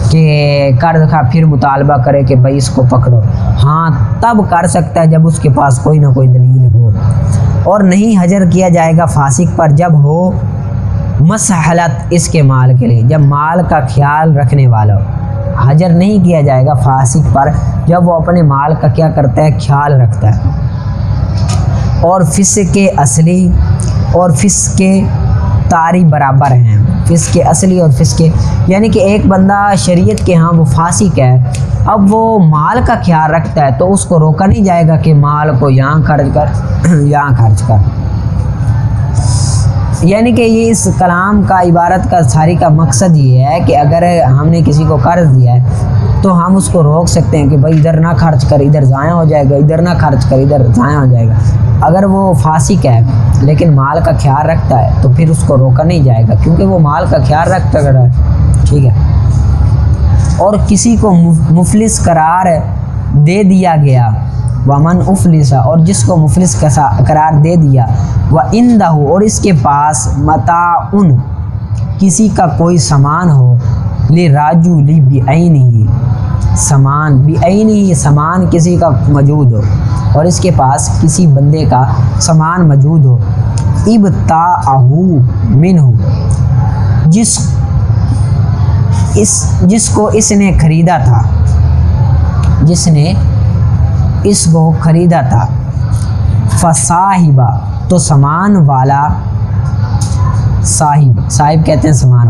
کہ قرض کا پھر مطالبہ کرے کہ بھائی اس کو پکڑو. ہاں تب کر سکتا ہے جب اس کے پاس کوئی نہ کوئی دلیل ہو. اور نہیں حجر کیا جائے گا فاسق پر جب ہو مسحلت اس کے مال کے لیے، جب مال کا خیال رکھنے والا ہو. حجر نہیں کیا جائے گا فاسق پر جب وہ اپنے مال کا کیا کرتا ہے، خیال رکھتا ہے. اور فسق اصلی اور فسق طاری برابر ہیں. فسق اصلی اور فسق یعنی کہ ایک بندہ شریعت کے ہاں وہ فاسق ہے، اب وہ مال کا خیال رکھتا ہے تو اس کو روکا نہیں جائے گا کہ مال کو یہاں خرچ کر یہاں خرچ کر. یعنی کہ یہ اس کلام کا عبارت کا ساری کا مقصد یہ ہے کہ اگر ہم نے کسی کو قرض دیا ہے تو ہم اس کو روک سکتے ہیں کہ بھائی ادھر نہ خرچ کر، ادھر ضائع ہو جائے گا، ادھر نہ خرچ کر، ادھر ضائع ہو جائے گا. اگر وہ فاسق ہے لیکن مال کا خیال رکھتا ہے تو پھر اس کو روکا نہیں جائے گا کیونکہ وہ مال کا خیال رکھتا ہے. ٹھیک ہے. اور کسی کو مفلس قرار دے دیا گیا، ومن افلسا، اور جس کو مفلس قرار دے دیا، وعندہ، اور اس کے پاس متاعن، کسی کا کوئی سامان ہو، لراجل بعینہ، سامان بعینہ، سامان کسی کا موجود ہو اور اس کے پاس کسی بندے کا سامان موجود ہو، ابتاعہ منہ، جس کو اس نے خریدا تھا، جس نے اس کو خریدا تھا، فصاحبہ، تو سامان والا، صاحب کہتے ہیں سامان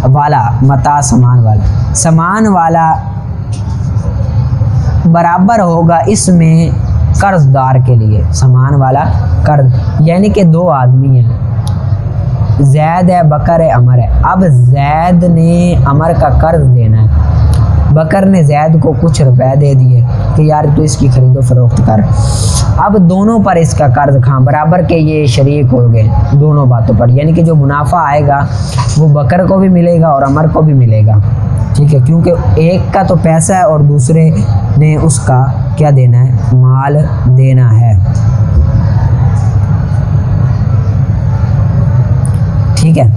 والا، متاع سامان والا، سامان والا برابر ہوگا اس میں قرض دار کے لیے. سامان والا قرض، یعنی کہ دو آدمی ہیں، زید ہے، بکر ہے، عمر ہے. اب زید نے عمر کا قرض دینا ہے، بکر نے زید کو کچھ روپے دے دیے کہ یار تو اس کی خرید و فروخت کر. اب دونوں پر اس کا قرض کھاں برابر کے یہ شریک ہو گئے دونوں باتوں پر، یعنی کہ جو منافع آئے گا وہ بکر کو بھی ملے گا اور عمر کو بھی ملے گا. ٹھیک ہے، کیونکہ ایک کا تو پیسہ ہے اور دوسرے نے اس کا کیا دینا ہے، مال دینا ہے. ٹھیک ہے،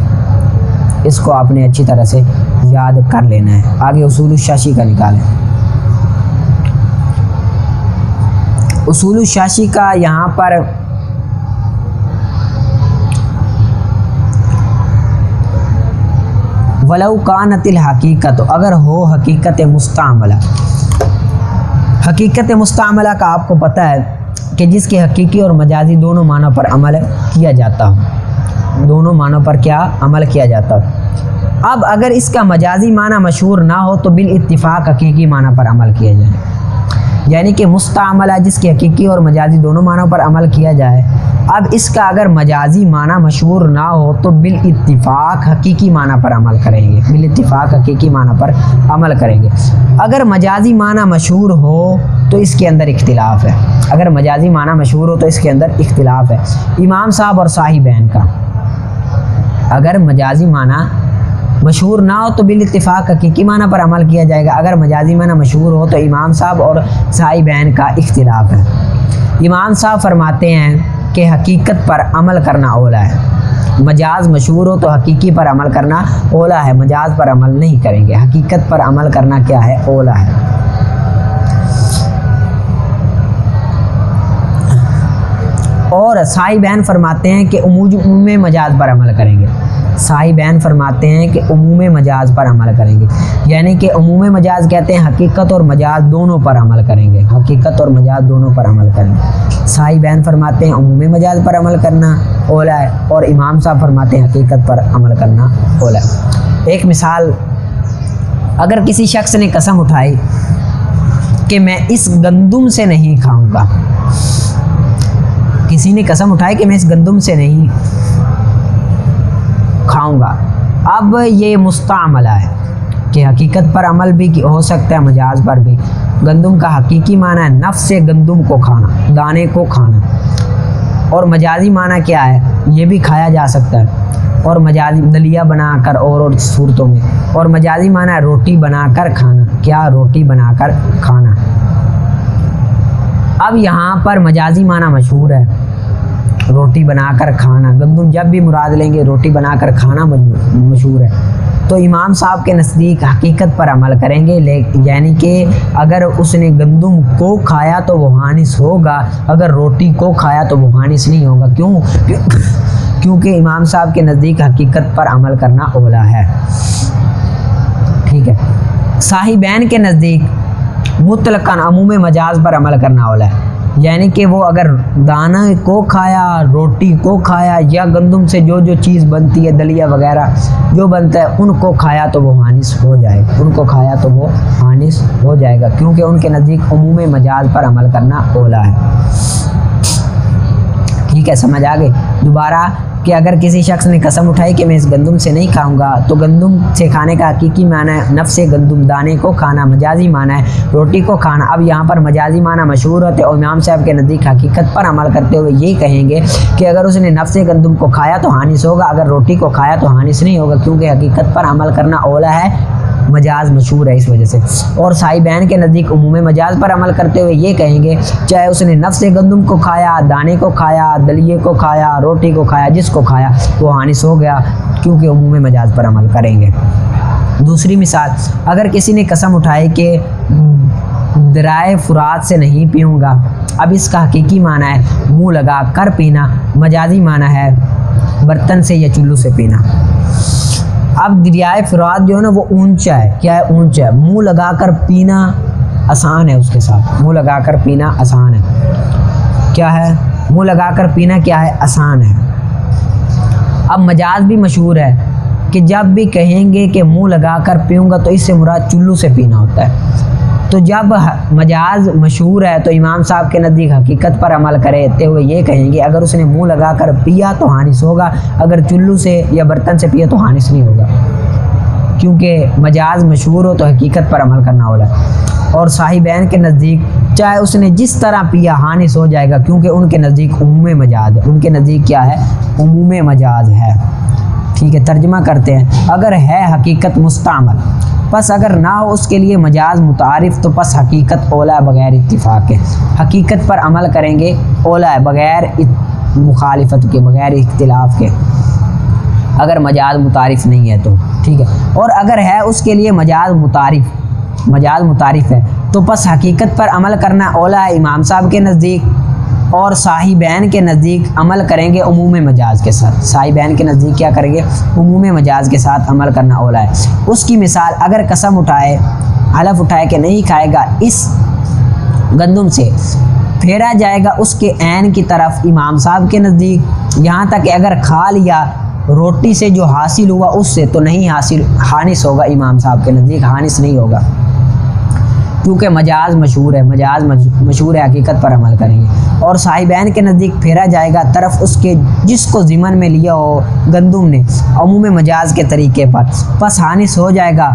اس کو آپ نے اچھی طرح سے یاد کر لینا ہے. آگے اصول الشاشی کا نکالیں. اصول الشاشی کا یہاں پر ولو کانت الحقیقت، اگر ہو حقیقت مستعملہ. حقیقت مستعملہ کا آپ کو پتہ ہے کہ جس کے حقیقی اور مجازی دونوں معنوں پر عمل کیا جاتا ہو، دونوں معنوں پر کیا عمل کیا جاتا ہو. اب اگر اس کا مجازی معنی مشہور نہ ہو تو بالاتفاق حقیقی معنی پر عمل کیا جائے. یعنی کہ مستعملہ جس کے حقیقی اور مجازی دونوں معنوں پر عمل کیا جائے، اب اس کا اگر مجازی معنی مشہور نہ ہو تو بالاتفاق حقیقی معنی پر عمل کریں گے، بالاتفاق حقیقی معنی پر عمل کریں گے. اگر مجازی معنی مشہور ہو تو اس کے اندر اختلاف ہے. اگر مجازی معنی مشہور ہو تو اس کے اندر اختلاف ہے. امام صاحب اور صاحبین کا، اگر مجازی معنی مشہور نہ ہو تو بالاتفاق حقیقی معنی پر عمل کیا جائے گا. اگر مجازی معنی مشہور ہو تو امام صاحب اور صاحبین کا اختلاف ہے. امام صاحب فرماتے ہیں کہ حقیقت پر عمل کرنا اولا ہے. مجاز مشہور ہو تو حقیقی پر عمل کرنا اولا ہے، مجاز پر عمل نہیں کریں گے. حقیقت پر عمل کرنا کیا ہے، اولا ہے. اور صاحبین فرماتے ہیں کہ عموم مجاز پر عمل کریں گے. صاحبین فرماتے ہیں کہ عموم مجاز پر عمل کریں گے، یعنی کہ عموم مجاز کہتے ہیں حقیقت اور مجاز دونوں پر عمل کریں گے، حقیقت اور مجاز دونوں پر عمل کریں گے. صاحبین فرماتے ہیں عموم مجاز پر عمل کرنا اولا ہے اور امام صاحب فرماتے ہیں حقیقت پر عمل کرنا اولا ہے. ایک مثال، اگر کسی شخص نے قسم اٹھائی کہ میں اس گندم سے نہیں کھاؤں گا، کسی نے قسم اٹھائی کہ میں اس گندم سے نہیں کھاؤں گا، اب یہ مستعملہ ہے کہ حقیقت پر عمل بھی ہو سکتا ہے، مجاز پر بھی. گندم کا حقیقی معنی ہے نفس گندم کو کھانا، دانے کو کھانا، اور مجازی معنی کیا ہے، یہ بھی کھایا جا سکتا ہے، اور مجازی دلیہ بنا کر اور صورتوں میں، اور مجازی معنی ہے روٹی بنا کر کھانا، کیا روٹی بنا کر کھانا. اب یہاں پر مجازی معنی مشہور ہے روٹی بنا کر کھانا، گندم جب بھی مراد لیں گے روٹی بنا کر کھانا مشہور ہے، تو امام صاحب کے نزدیک حقیقت پر عمل کریں گے، یعنی کہ اگر اس نے گندم کو کھایا تو وہ حانث ہوگا، اگر روٹی کو کھایا تو وہ حانث نہیں ہوگا۔ کیونکہ امام صاحب کے نزدیک حقیقت پر عمل کرنا اولا ہے، ٹھیک ہے۔ صاحبین کے نزدیک مطلقاً عموم مجاز پر عمل کرنا اولا ہے، یعنی کہ وہ اگر دانہ کو کھایا، روٹی کو کھایا، یا گندم سے جو چیز بنتی ہے دلیا وغیرہ جو بنتا ہے ان کو کھایا تو وہ حانث ہو جائے گا، ان کو کھایا تو وہ حانث ہو جائے گا، کیونکہ ان کے نزدیک عموم مجاز پر عمل کرنا اولا ہے، ٹھیک ہے۔ سمجھ آ گئی؟ دوبارہ کہ اگر کسی شخص نے قسم اٹھائی کہ میں اس گندم سے نہیں کھاؤں گا، تو گندم سے کھانے کا حقیقی معنی ہے نفس گندم، دانے کو کھانا، مجازی معنی ہے روٹی کو کھانا۔ اب یہاں پر مجازی معنی مشہور ہوتے اور امام صاحب کے نزدیک حقیقت پر عمل کرتے ہوئے یہی کہیں گے کہ اگر اس نے نفس گندم کو کھایا تو حانث ہوگا، اگر روٹی کو کھایا تو حانث نہیں ہوگا، کیونکہ حقیقت پر عمل کرنا اولا ہے، مجاز مشہور ہے اس وجہ سے۔ اور صاحبین کے نزدیک عموم مجاز پر عمل کرتے ہوئے یہ کہیں گے چاہے اس نے نفس گندم کو کھایا، دانے کو کھایا، دلیے کو کھایا، روٹی کو کھایا، جس کو کھایا وہ حانث ہو گیا، کیونکہ عموم مجاز پر عمل کریں گے۔ دوسری مثال، اگر کسی نے قسم اٹھائی کہ درائے فرات سے نہیں پیوں گا، اب اس کا حقیقی معنی ہے منہ لگا کر پینا، مجازی معنی ہے برتن سے یا چلو سے پینا۔ اب دریائے فرات جو ہے نا وہ اونچا ہے، کیا ہے؟ اونچا ہے، منہ لگا کر پینا آسان ہے، اس کے ساتھ منہ لگا کر پینا آسان ہے، کیا ہے؟ منہ لگا کر پینا کیا ہے؟ آسان ہے۔ اب مجاز بھی مشہور ہے کہ جب بھی کہیں گے کہ منہ لگا کر پیوں گا تو اس سے مراد چلو سے پینا ہوتا ہے، تو جب مجاز مشہور ہے تو امام صاحب کے نزدیک حقیقت پر عمل کرتے ہوئے یہ کہیں گے اگر اس نے منہ لگا کر پیا تو حانث ہوگا، اگر چلو سے یا برتن سے پیا تو حانث نہیں ہوگا، کیونکہ مجاز مشہور ہو تو حقیقت پر عمل کرنا ہوگا۔ اور صاحبین کے نزدیک چاہے اس نے جس طرح پیا حانث ہو جائے گا، کیونکہ ان کے نزدیک عموم مجاز ہے، ان کے نزدیک کیا ہے؟ عموم مجاز ہے، ٹھیک ہے۔ ترجمہ کرتے ہیں، اگر ہے حقیقت مستعمل پس اگر نہ ہو اس کے لیے مجاز متعارف تو پس حقیقت اولا بغیر اتفاق کے، حقیقت پر عمل کریں گے اولا ہے بغیر مخالفت کے، بغیر اختلاف کے، اگر مجاز متعارف نہیں ہے تو، ٹھیک ہے۔ اور اگر ہے اس کے لیے مجاز متعارف ہے تو پس حقیقت پر عمل کرنا اولا ہے امام صاحب کے نزدیک، اور صاحبین کے نزدیک عمل کریں گے عموم مجاز کے ساتھ، صاحبین کے نزدیک کیا کریں گے؟ عموم مجاز کے ساتھ عمل کرنا اولا ہے۔ اس کی مثال، اگر قسم اٹھائے، حلف اٹھائے کہ نہیں کھائے گا اس گندم سے، پھیرا جائے گا اس کے عین کی طرف امام صاحب کے نزدیک، یہاں تک کہ اگر کھا لیا روٹی سے جو حاصل ہوا اس سے تو نہیں حانث ہوگا، امام صاحب کے نزدیک حانث نہیں ہوگا، کیونکہ مجاز مشہور ہے، مجاز مشہور ہے، حقیقت پر عمل کریں گے۔ اور صاحبین کے نزدیک پھیرا جائے گا طرف اس کے جس کو ضمن میں لیا ہو گندم نے عموم مجاز کے طریقے پر، پس حانث ہو جائے گا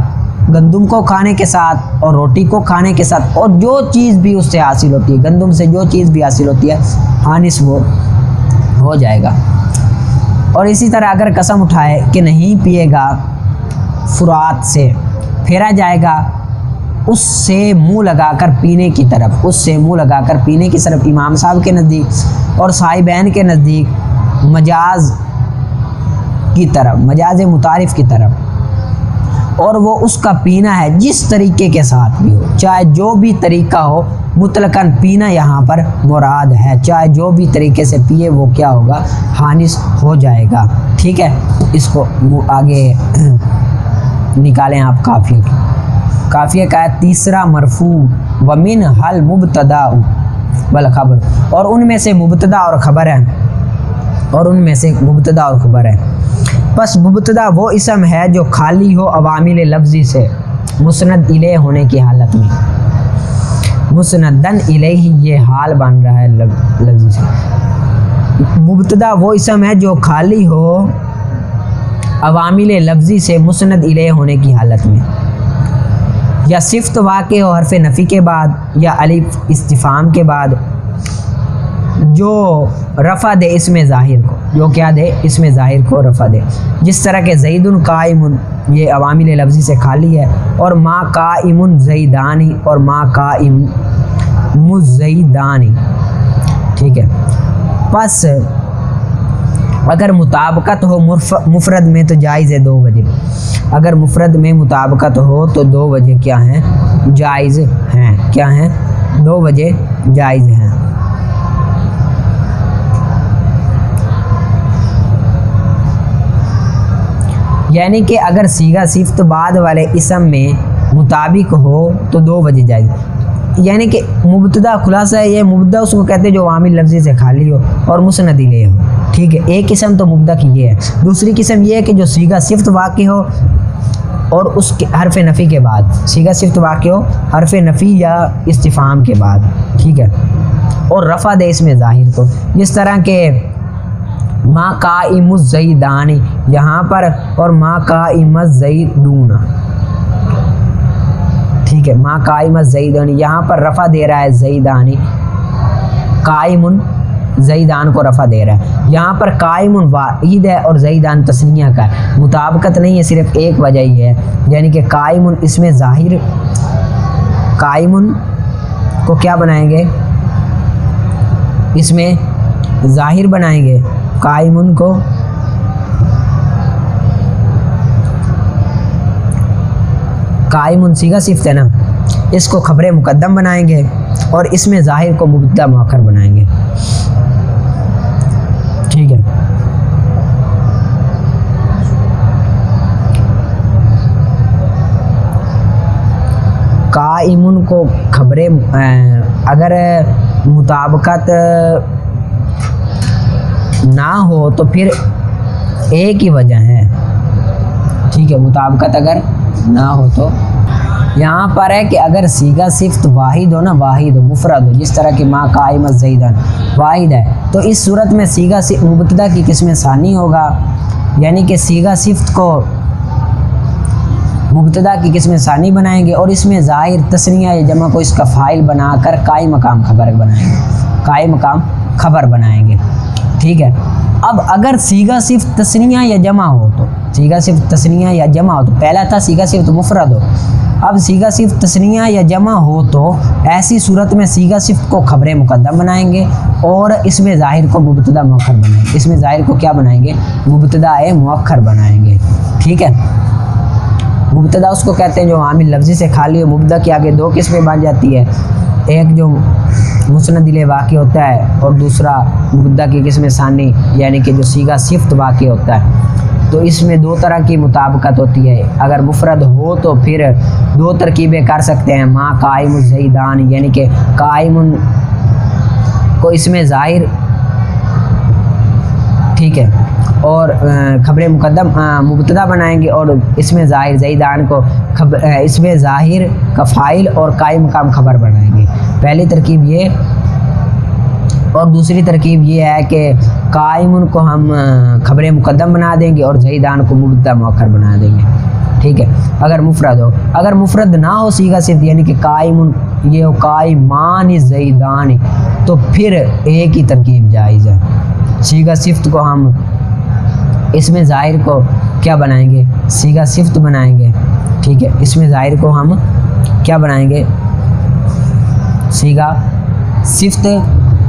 گندم کو کھانے کے ساتھ اور روٹی کو کھانے کے ساتھ، اور جو چیز بھی اس سے حاصل ہوتی ہے، گندم سے جو چیز بھی حاصل ہوتی ہے حانث وہ ہو جائے گا۔ اور اسی طرح اگر قسم اٹھائے کہ نہیں پیے گا فرات سے، پھیرا جائے گا اس سے منہ لگا کر پینے کی طرف، اس سے منہ لگا کر پینے کی طرف امام صاحب کے نزدیک اور صاحبین کے نزدیک مجاز کی طرف، مجاز متعارف کی طرف، اور وہ اس کا پینا ہے جس طریقے کے ساتھ بھی ہو، چاہے جو بھی طریقہ ہو، مطلقاً پینا یہاں پر مراد ہے، چاہے جو بھی طریقے سے پیے وہ کیا ہوگا؟ حانث ہو جائے گا، ٹھیک ہے۔ اس کو آگے نکالیں آپ قافیہ کی، قافیہ کا ہے تیسرا مرفوع، ومن حل مبتدا والخبر، اور ان میں سے مبتدا اور خبر ہے، اور ان میں سے مبتدا اور خبر ہے۔ پس مبتدا وہ اسم ہے جو خالی ہو عوامل لفظی سے مسند الیہ ہونے کی حالت میں، مسندن الیہ یہ حال بن رہا ہے لفظی سے۔ مبتدا وہ اسم ہے جو خالی ہو عوامل لفظی سے مسند الیہ ہونے کی حالت میں، یا صفت واقع ہو حرف نفی کے بعد یا الف استفہام کے بعد، جو رفع دے اسم ظاہر کو، جو کیا دے؟ اسم ظاہر کو رفع دے، جس طرح کہ زید قائم، یہ عوامل لفظی سے خالی ہے، اور ما قائم زیدانی اور ما قائم مزیدانی، ٹھیک ہے۔ پس اگر مطابقت ہو مفرد میں تو جائز ہے 2 وجہ، اگر مفرد میں مطابقت ہو تو 2 وجہ کیا ہیں؟ جائز ہیں۔ کیا ہیں؟ 2 وجہ جائز ہیں۔ یعنی کہ اگر صیغہ صفت بعد والے اسم میں مطابق ہو تو 2 وجہ جائز، یعنی کہ مبتدا خلاصہ ہے یہ، مبتدا اس کو کہتے ہیں جو عامل لفظی سے خالی ہو اور مسند الیہ ہو، ٹھیک ہے۔ ایک قسم تو مبتدا کی یہ ہے، دوسری قسم یہ ہے کہ جو صیغہ صفت واقع ہو اور اس کے حرف نفی کے بعد، صیغہ صفت واقع ہو حرف نفی یا استفہام کے بعد، ٹھیک ہے، اور رفع دے اس میں ظاہر کو، جس طرح کہ ما قائم الزیدان یہاں پر اور ما قائم الزیدون، ٹھیک ہے، ما قائم الزیدان یہاں پر رفع دے رہا ہے زیدانی، قائم زیدان کو رفع دے رہا ہے، یہاں پر قائم واحد ہے اور زیدان تثنیہ کا ہے، مطابقت نہیں ہے، صرف ایک وجہ ہی ہے، یعنی کہ قائم اس میں ظاہر، قائم کو کیا بنائیں گے؟ اس میں ظاہر بنائیں گے، قائم کو قائم صیغہ صفت ہے نا، اس کو خبر مقدم بنائیں گے اور اس میں ظاہر کو مبتدا مؤخر بنائیں گے، ٹھیک ہے۔ قائم کو خبر اگر مطابقت نہ ہو تو پھر ایک ہی وجہ ہے، ٹھیک ہے، مطابقت اگر نہ ہو تو یہاں پر ہے کہ اگر صیغہ صفت واحد ہو نا، واحد ہو، مفرد ہو، جس طرح کہ ما قائم الزیدان واحد ہے، تو اس صورت میں صیغہ مبتدا کی قسم ثانی ہوگا، یعنی کہ صیغہ صفت کو مبتدا کی قسم ثانی بنائیں گے اور اس میں ظاہر تثنیہ یا جمع کو اس کا فاعل بنا کر قائم مقام خبر بنائیں گے، قائم مقام خبر بنائیں گے، ٹھیک ہے۔ اب اگر صیغہ صفت تثنیہ یا جمع ہو تو، صیغہ صفت تثنیہ یا جمع ہو تو، پہلا تھا صیغہ صفت مفرد ہو، اب صیغہ صفت تثنیہ یا جمع ہو تو ایسی صورت میں صیغہ صفت کو خبر مقدم بنائیں گے اور اس میں ظاہر کو مبتدا مؤخر بنائیں گے، اس میں ظاہر کو کیا بنائیں گے؟ مبتدا مؤخر بنائیں گے، ٹھیک ہے۔ مبتدا اس کو کہتے ہیں جو عامل لفظی سے خالی ہو، مبتدا کے آگے 2 قسمیں بن جاتی ہے، ایک جو مسند الیہ واقع ہوتا ہے اور دوسرا مبتدا کی قسم ثانی یعنی کہ جو صیغہ صفت واقع ہوتا ہے، تو اس میں 2 طرح کی مطابقت ہوتی ہے، اگر مفرد ہو تو پھر 2 ترکیبیں کر سکتے ہیں، ما قائم الزیدان یعنی کہ قائم کو اس میں ظاہر، ٹھیک ہے، اور خبر مقدم مبتدا بنائیں گے اور اس میں ظاہر زیدان کو اس میں ظاہر کا فاعل اور قائم مقام خبر بنائیں گے، پہلی ترکیب یہ، اور دوسری ترکیب یہ ہے کہ قائم کو ہم خبر مقدم بنا دیں گے اور زیدان کو مبتدا مؤخر بنا دیں گے، ٹھیک ہے، اگر مفرد ہو۔ اگر مفرد نہ ہو صیغہ صفت یعنی کہ قائم یہ ہو قائمان زیدان، تو پھر ایک ہی ترکیب جائز ہے، صیغہ صفت کو ہم اس میں ظاہر کو کیا بنائیں گے؟ صیغہ صفت بنائیں گے، ٹھیک ہے، اس میں ظاہر کو ہم کیا بنائیں گے؟ صیغہ صفت،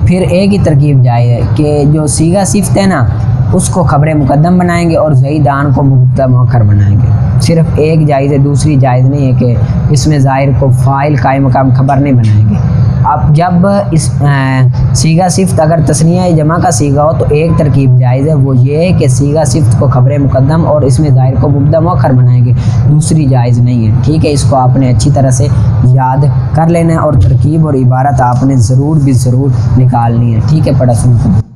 پھر ایک ہی ترکیب جائز ہے کہ جو صیغہ صفت ہے نا اس کو خبر مقدم بنائیں گے اور زیدان کو مبتدا مؤخر بنائیں گے، صرف ایک جائز ہے، دوسری جائز نہیں ہے کہ اس میں ظاہر کو فاعل قائم مقام خبر نہیں بنائیں گے۔ اب جب اس صیغہ صفت اگر تثنیہ یا جمع کا صیغہ ہو تو ایک ترکیب جائز ہے، وہ یہ ہے کہ صیغہ صفت کو خبر مقدم اور اس میں ظاہر کو مبتدا مؤخر بنائیں گے، دوسری جائز نہیں ہے، ٹھیک ہے۔ اس کو آپ نے اچھی طرح سے یاد کر لینا ہے اور ترکیب اور عبارت آپ نے ضرور نکالنی ہے، ٹھیک ہے، پڑھا سنو۔